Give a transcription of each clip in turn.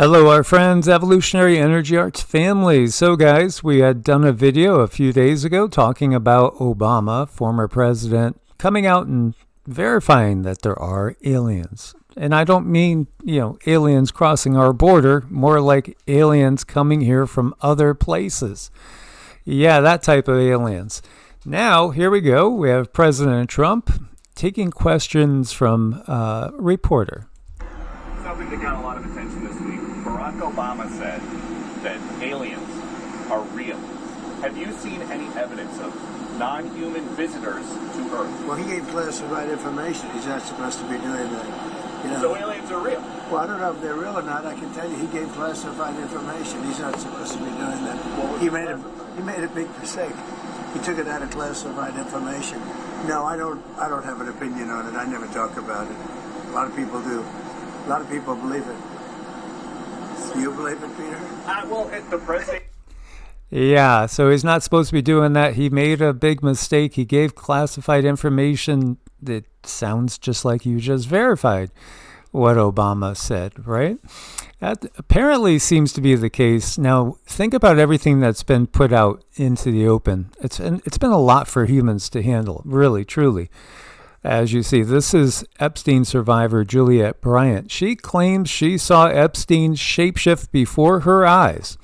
Hello, our friends, Evolutionary Energy Arts family. So, guys, we had done a video a few days ago talking about Obama, former president, coming out and verifying that there are aliens. And I don't mean, aliens crossing our border, more like aliens coming here from other places. Yeah, that type of aliens. Now, here we go. We have President Trump taking questions from a reporter. Something that got a lot of attention this week. Barack Obama said that aliens are real. Have you seen any evidence of non-human visitors to Earth? Well, he gave classified information. He's not supposed to be doing that. So aliens are real? Well, I don't know if they're real or not. I can tell you he gave classified information. He's not supposed to be doing that. He made a big mistake. He took it out of classified information. No, I don't have an opinion on it. I never talk about it. A lot of people do. A lot of people believe it. Do you believe it, Peter? The president... Yeah, so he's not supposed to be doing that. He made a big mistake. He gave classified information that sounds just like you just verified what Obama said, right? That apparently seems to be the case. Now, think about everything that's been put out into the open. It's been a lot for humans to handle, really, truly. As you see, this is Epstein survivor Juliet Bryant. She claims she saw Epstein shapeshift before her eyes,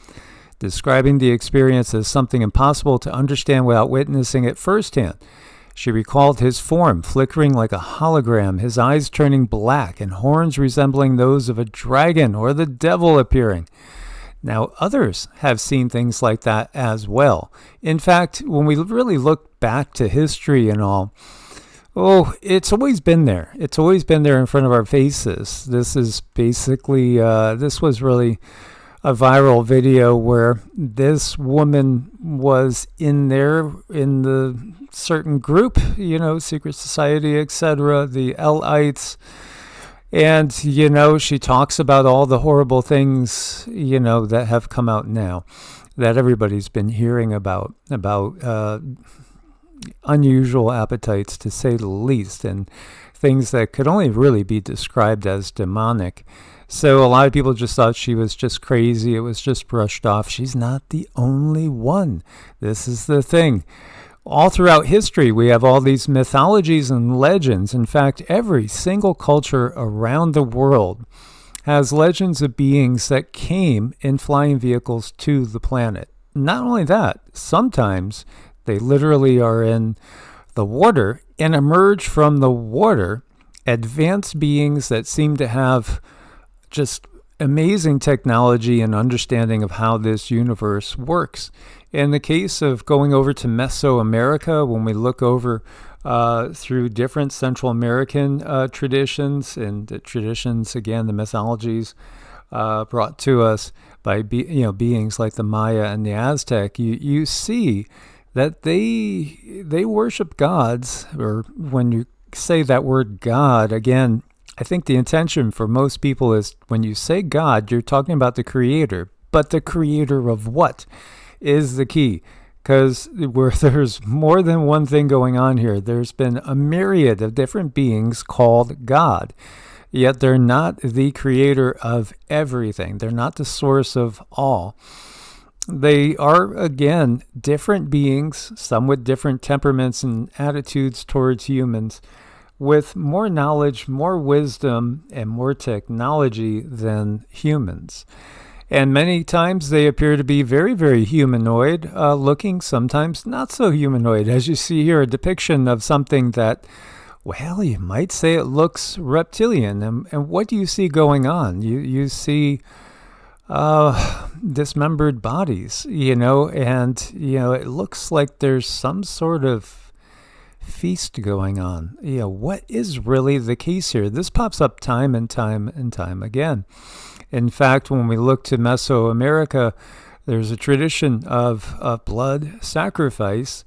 describing the experience as something impossible to understand without witnessing it firsthand. She recalled his form flickering like a hologram, his eyes turning black, and horns resembling those of a dragon or the devil appearing. Now, others have seen things like that as well. In fact, when we really look back to history and all, it's always been there. It's always been there in front of our faces. This is basically, this was really a viral video where this woman was in the certain group, secret society, etc., the Lites. And, she talks about all the horrible things, that have come out now, that everybody's been hearing about unusual appetites, to say the least, and things that could only really be described as demonic. So a lot of people just thought she was just crazy. It was just brushed off. She's not the only one. This is the thing. All throughout history, we have all these mythologies and legends. In fact, every single culture around the world has legends of beings that came in flying vehicles to the planet. Not only that, sometimes they literally are in the water and emerge from the water, advanced beings that seem to have just amazing technology and understanding of how this universe works. In the case of going over to Mesoamerica, when we look over through different Central American traditions, and the traditions, again, the mythologies brought to us by beings like the Maya and the Aztec, you see that they worship gods. Or when you say that word God, again, I think the intention for most people is when you say God, you're talking about the creator. But the creator of what is the key? Because there's more than one thing going on here. There's been a myriad of different beings called God. Yet they're not the creator of everything. They're not the source of all. They are, again, different beings, some with different temperaments and attitudes towards humans, with more knowledge, more wisdom, and more technology than humans. And many times they appear to be very, very humanoid looking, sometimes not so humanoid. As you see here, a depiction of something that, well, you might say it looks reptilian. And what do you see going on? You see dismembered bodies, and, it looks like there's some sort of feast going on. What is really the case here? This pops up time and time and time again. In fact, when we look to Mesoamerica, there's a tradition of blood sacrifice,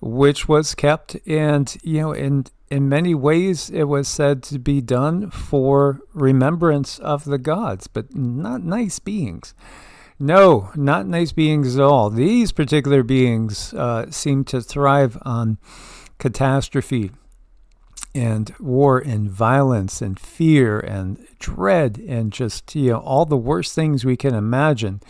which was kept, and, in many ways, it was said to be done for remembrance of the gods, but not nice beings. No, not nice beings at all. These particular beings seem to thrive on catastrophe and war and violence and fear and dread and just, all the worst things we can imagine.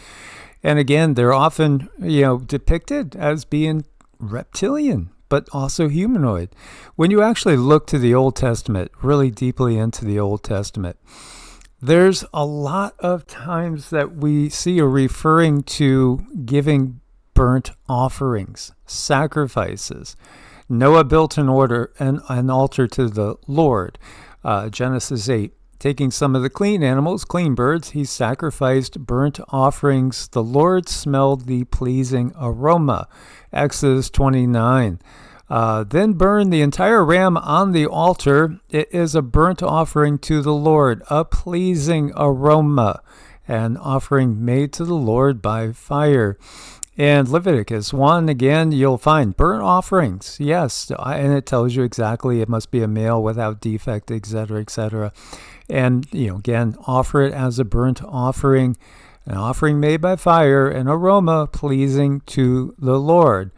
And again, they're often, depicted as being reptilian, but also humanoid. When you actually look to the Old Testament, really deeply into the Old Testament, there's a lot of times that we see are referring to giving burnt offerings, sacrifices. Noah built an altar to the Lord, Genesis 8. Taking some of the clean animals, clean birds, he sacrificed burnt offerings. The Lord smelled the pleasing aroma, Exodus 29. Then burn the entire ram on the altar. It is a burnt offering to the Lord, a pleasing aroma, an offering made to the Lord by fire. And Leviticus 1, again, you'll find burnt offerings. Yes, and it tells you exactly it must be a male without defect, etc., etc. And, again, offer it as a burnt offering, an offering made by fire, an aroma pleasing to the Lord.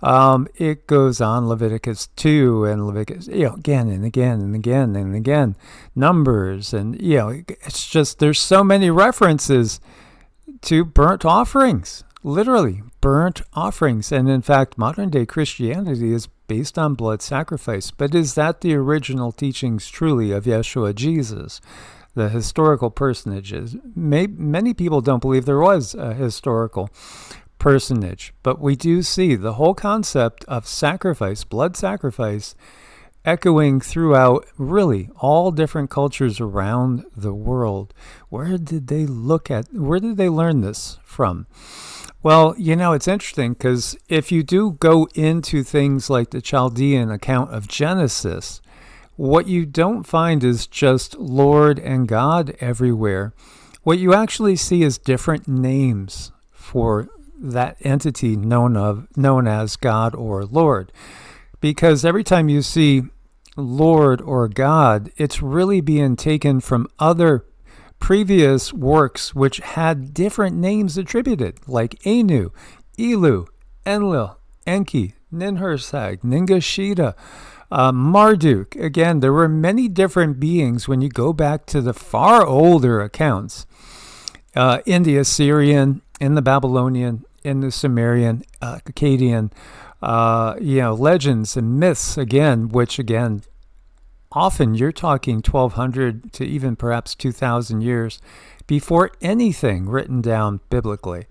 It goes on, Leviticus 2 and Leviticus, again and again and again and again, Numbers. And, it's just, there's so many references to burnt offerings. Literally, burnt offerings. And in fact, modern day Christianity is based on blood sacrifice. But is that the original teachings truly of Yeshua, Jesus, the historical personages? Many people don't believe there was a historical personage. But we do see the whole concept of sacrifice, blood sacrifice, echoing throughout really all different cultures around the world. Where did they learn this from? Well, it's interesting because if you do go into things like the Chaldean account of Genesis, what you don't find is just Lord and God everywhere. What you actually see is different names for that entity known as God or Lord. Because every time you see Lord or God, it's really being taken from other previous works which had different names attributed, like Anu, Elu, Enlil, Enki, Ninhursag, Ningashita, Marduk. Again, there were many different beings when you go back to the far older accounts, in the Assyrian, in the Babylonian, in the Sumerian, Akkadian, legends and myths, again, which again, often you're talking 1,200 to even perhaps 2,000 years before anything written down biblically.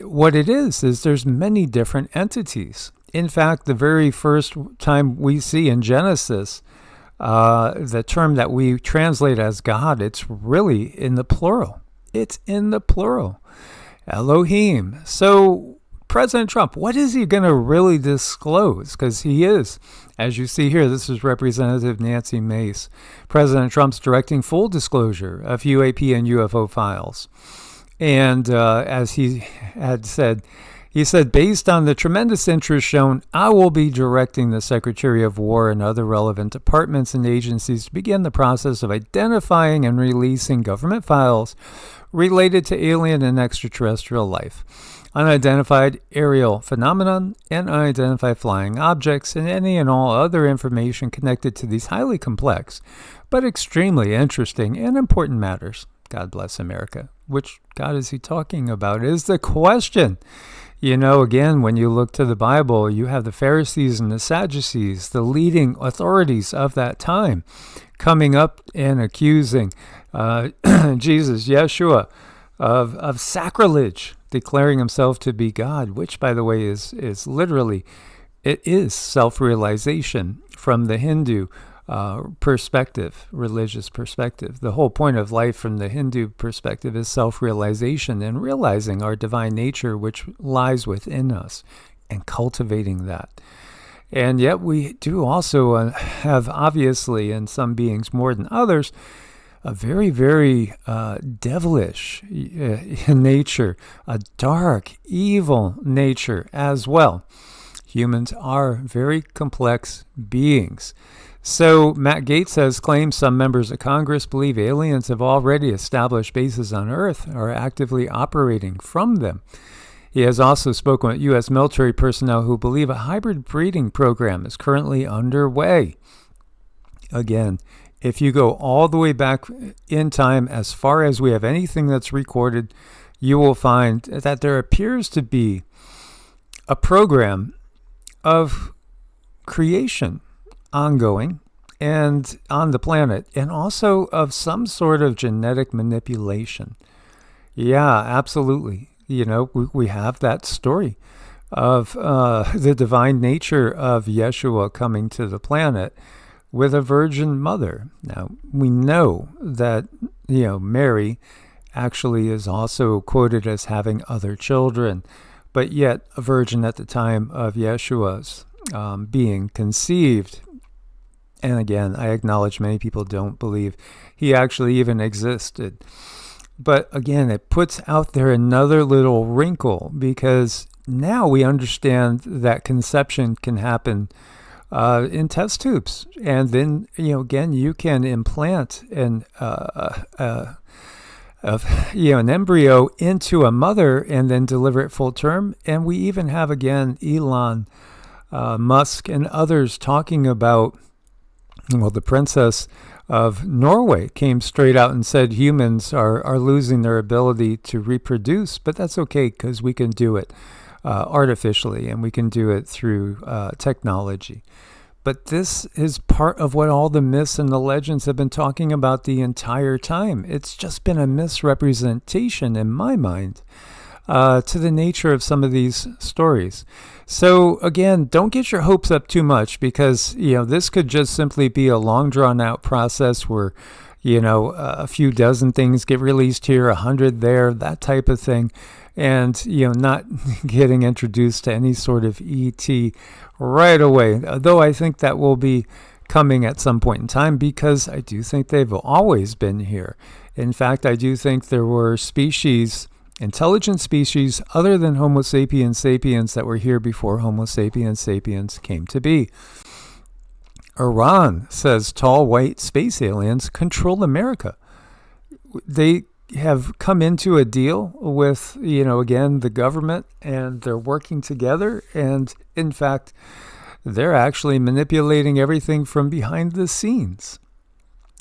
What it is there's many different entities. In fact, the very first time we see in Genesis, the term that we translate as God, it's really in the plural. It's in the plural. Elohim. So President Trump, what is he going to really disclose? Because he is, as you see here, this is Representative Nancy Mace. President Trump's directing full disclosure of UAP and UFO files. And as he had said, he said, based on the tremendous interest shown, I will be directing the Secretary of War and other relevant departments and agencies to begin the process of identifying and releasing government files related to alien and extraterrestrial life, unidentified aerial phenomenon, and unidentified flying objects, and any and all other information connected to these highly complex but extremely interesting and important matters. God bless America. Which God is he talking about is the question. Again, when you look to the Bible, you have the Pharisees and the Sadducees, the leading authorities of that time, coming up and accusing Jesus, Yeshua, of sacrilege, declaring himself to be God, which, by the way, is literally, it is self-realization from the Hindu perspective, religious perspective. The whole point of life from the Hindu perspective is self-realization and realizing our divine nature which lies within us and cultivating that. And yet we do also have, obviously, in some beings more than others, a very, very devilish nature, a dark, evil nature as well. Humans are very complex beings. So Matt Gaetz has claimed some members of Congress believe aliens have already established bases on Earth or are actively operating from them. He has also spoken with U.S. military personnel who believe a hybrid breeding program is currently underway. Again, if you go all the way back in time, as far as we have anything that's recorded, you will find that there appears to be a program of creation ongoing and on the planet, and also of some sort of genetic manipulation. Yeah, absolutely. We have that story of the divine nature of Yeshua coming to the planet with a virgin mother. Now, we know that, Mary actually is also quoted as having other children, but yet a virgin at the time of Yeshua's being conceived. And again, I acknowledge many people don't believe he actually even existed. But again, it puts out there another little wrinkle, because now we understand that conception can happen in test tubes. And then, again, you can implant an embryo into a mother and then deliver it full term. And we even have, again, Elon Musk and others talking about, the princess of Norway came straight out and said humans are losing their ability to reproduce, but that's okay because we can do it artificially, and we can do it through technology. But this is part of what all the myths and the legends have been talking about the entire time. It's just been a misrepresentation in my mind to the nature of some of these stories. So again, don't get your hopes up too much, because this could just simply be a long drawn out process where a few dozen things get released here, 100 there, that type of thing, and not getting introduced to any sort of ET right away. Though I think that will be coming at some point in time, because I do think they've always been here. In fact, I do think there were intelligent species other than Homo sapiens sapiens that were here before Homo sapiens sapiens came to be. Iran says tall white space aliens control America. They have come into a deal with, again, the government, and they're working together. And in fact, they're actually manipulating everything from behind the scenes.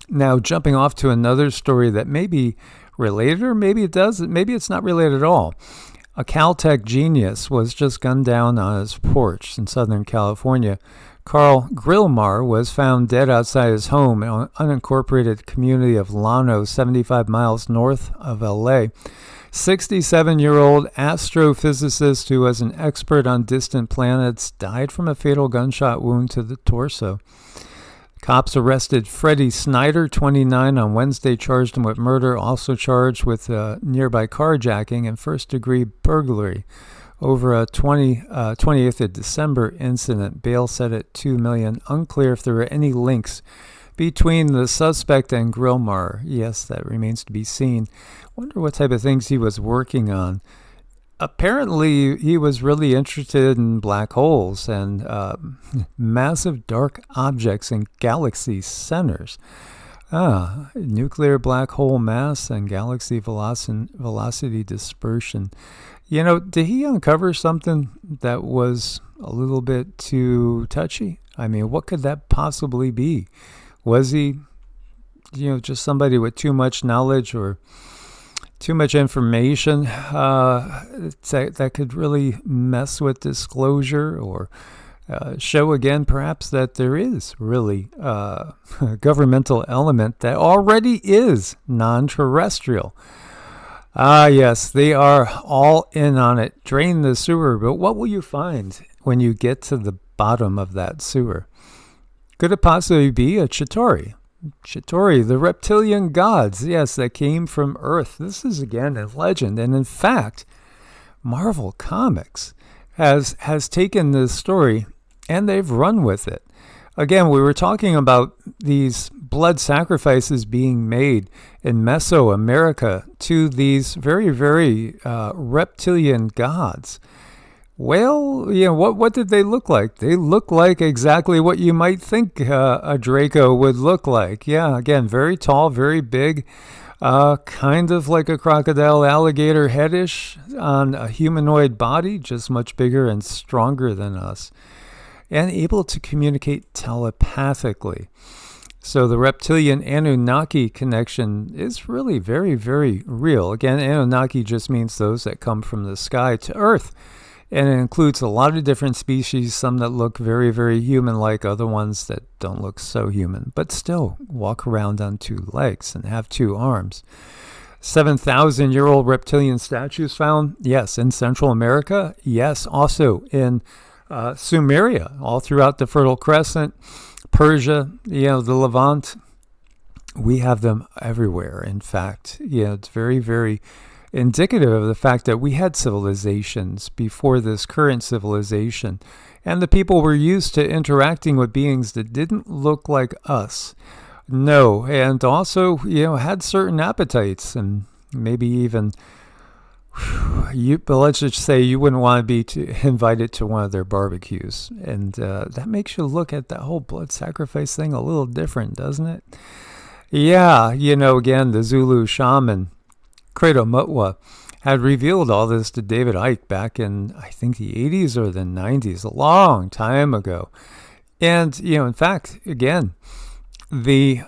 Now, jumping off to another story that may be related, or maybe it doesn't, maybe it's not related at all. A Caltech genius was just gunned down on his porch in Southern California. Carl Grillmar was found dead outside his home in an unincorporated community of Llano, 75 miles north of LA. 67-year-old astrophysicist who was an expert on distant planets died from a fatal gunshot wound to the torso. Cops arrested Freddie Snyder, 29, on Wednesday, charged him with murder, also charged with nearby carjacking and first-degree burglary over a 28th of December incident. Bail set at $2 million. Unclear if there were any links between the suspect and Grillmar. Yes, that remains to be seen. Wonder what type of things he was working on. Apparently, he was really interested in black holes and massive dark objects in galaxy centers. Nuclear black hole mass and galaxy velocity dispersion. Did he uncover something that was a little bit too touchy? I mean, what could that possibly be? Was he, just somebody with too much knowledge or too much information that could really mess with disclosure, or show again perhaps that there is really a governmental element that already is non-terrestrial? Yes, they are all in on it. Drain the sewer, but what will you find when you get to the bottom of that sewer? Could it possibly be a Chitauri? Chitauri, the reptilian gods, yes, that came from Earth. This is, again, a legend. And in fact, Marvel Comics has taken this story and they've run with it. Again, we were talking about these blood sacrifices being made in Mesoamerica to these very, very reptilian gods. Well, what did they look like? They look like exactly what you might think a Draco would look like. Yeah, again, very tall, very big, kind of like a crocodile alligator headish on a humanoid body, just much bigger and stronger than us, and able to communicate telepathically. So the reptilian Anunnaki connection is really very, very real. Again, Anunnaki just means those that come from the sky to Earth. And it includes a lot of different species, some that look very, very human-like, other ones that don't look so human, but still walk around on 2 legs and have 2 arms. 7,000-year-old reptilian statues found? Yes. In Central America? Yes. Also in Sumeria, all throughout the Fertile Crescent, Persia, the Levant. We have them everywhere. In fact, it's very, very indicative of the fact that we had civilizations before this current civilization, and the people were used to interacting with beings that didn't look like us. No, and also, had certain appetites, and maybe even but let's just say you wouldn't want to be invited to one of their barbecues. And that makes you look at that whole blood sacrifice thing a little different, doesn't it? Yeah, again, the Zulu shaman, Credo had revealed all this to David Icke back in, I think, the 80s or the 90s, a long time ago. And, in fact, again, the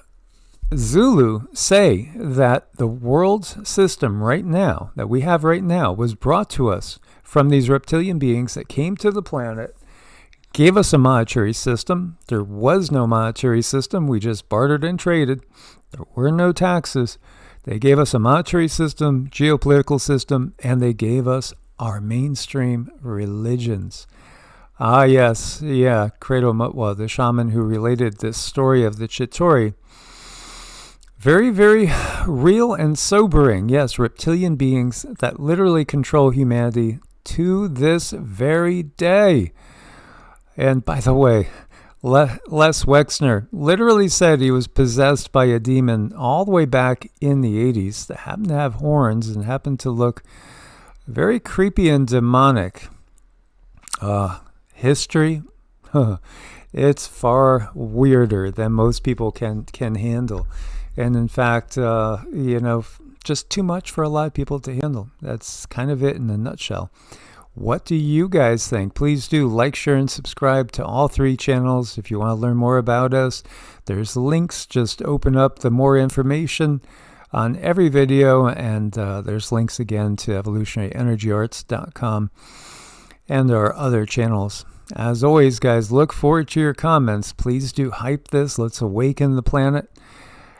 Zulu say that the world system right now, that we have right now, was brought to us from these reptilian beings that came to the planet, gave us a monetary system. There was no monetary system. We just bartered and traded. There were no taxes. They gave us a monetary system, geopolitical system, and they gave us our mainstream religions. Ah, yes, Credo Mutwa, the shaman who related this story of the Chitauri. Very, very real and sobering. Yes, reptilian beings that literally control humanity to this very day. And by the way, Les Wexner literally said he was possessed by a demon all the way back in the 80s that happened to have horns and happened to look very creepy and demonic. History, it's far weirder than most people can handle. And in fact, just too much for a lot of people to handle. That's kind of it in a nutshell. What do you guys think? Please do like, share, and subscribe to all 3 channels. If you want to learn more about us, there's links. Just open up the more information on every video, and there's links again to evolutionaryenergyarts.com and our other channels. As always, guys, look forward to your comments. Please do hype this. Let's awaken the planet.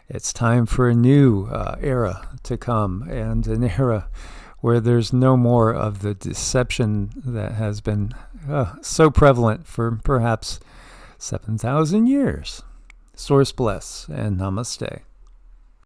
It's time for a new era to come, and an era where there's no more of the deception that has been so prevalent for perhaps 7,000 years. Source bless and namaste.